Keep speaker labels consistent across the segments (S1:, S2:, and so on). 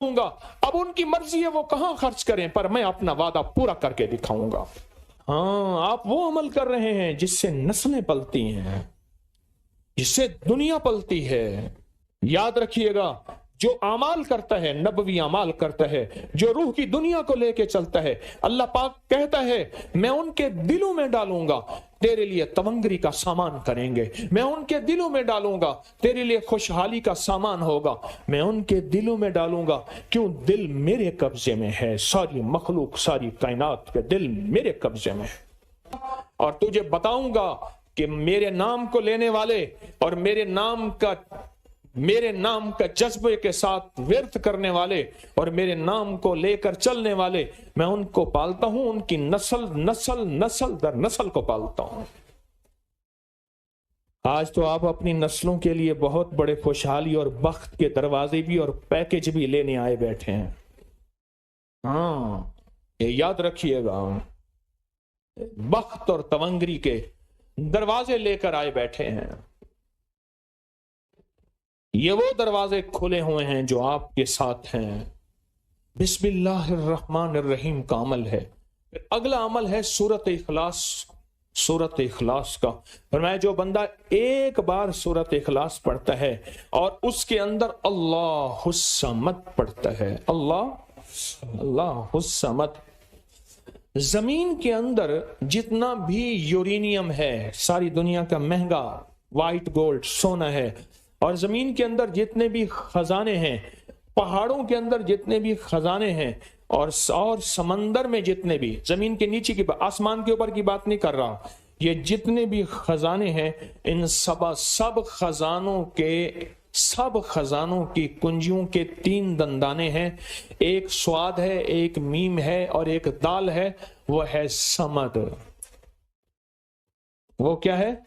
S1: हूँ अब उनकी मर्जी है वो कहां खर्च करें, पर मैं अपना वादा पूरा करके दिखाऊंगा। हाँ, आप वो अमल कर रहे हैं जिससे नस्लें पलती हैं, जिससे दुनिया पलती है। याद रखिएगा, जो अमाल करता है, नबवी अमाल करता है, जो रूह की दुनिया को लेके चलता है, अल्लाह पाक कहता है मैं उनके दिलों में डालूंगा, तेरे लिए तवंगरी का सामान करेंगे, मैं उनके दिलों में डालूंगा, तेरे लिए खुशहाली का सामान होगा, मैं उनके दिलों में डालूंगा। क्यों? दिल मेरे कब्जे में है, सारी मखलूक, सारी कायनात के दिल मेरे कब्जे में है। और तुझे बताऊंगा कि मेरे नाम को लेने वाले और मेरे नाम का जज्बे के साथ व्यर्थ करने वाले और मेरे नाम को लेकर चलने वाले, मैं उनको पालता हूं, उनकी नस्ल दर नस्ल को पालता हूं। आज तो आप अपनी नस्लों के लिए बहुत बड़े खुशहाली और बख्त के दरवाजे भी और पैकेज भी लेने आए बैठे हैं। हाँ, ये याद रखिएगा, बख्त और तवंगरी के दरवाजे लेकर आए बैठे हैं। ये वो दरवाजे खुले हुए हैं जो आपके साथ हैं। बिस्मिल्लाहिर्रहमानिर्रहीम का अमल है। फिर अगला अमल है सूरत इखलास। सूरत इखलास का फरमाया, जो बंदा एक बार सूरत इखलास पढ़ता है और उसके अंदर अल्लाहुस्समद पढ़ता है, अल्लाहुस्समद, जमीन के अंदर जितना भी यूरेनियम है, सारी दुनिया का महंगा व्हाइट गोल्ड सोना है, और जमीन के अंदर जितने भी खजाने हैं, पहाड़ों के अंदर जितने भी खजाने हैं, और समंदर में जितने भी, जमीन के नीचे की, आसमान के ऊपर की बात नहीं कर रहा, ये जितने भी खजाने हैं, इन सब खजानों की कुंजियों के 3 दंदाने हैं। एक स्वाद है, एक मीम है और एक दाल है, वो है समद। वो क्या है?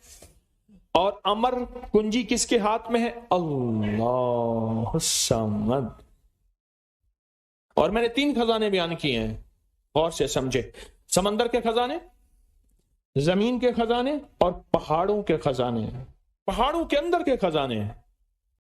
S1: और अमर कुंजी किसके हाथ में है? अल्लाह समद। और मैंने 3 खजाने बयान किए हैं, और से समझे। समंदर के खजाने, जमीन के खजाने और पहाड़ों के खजाने। पहाड़ों के अंदर के खजाने हैं।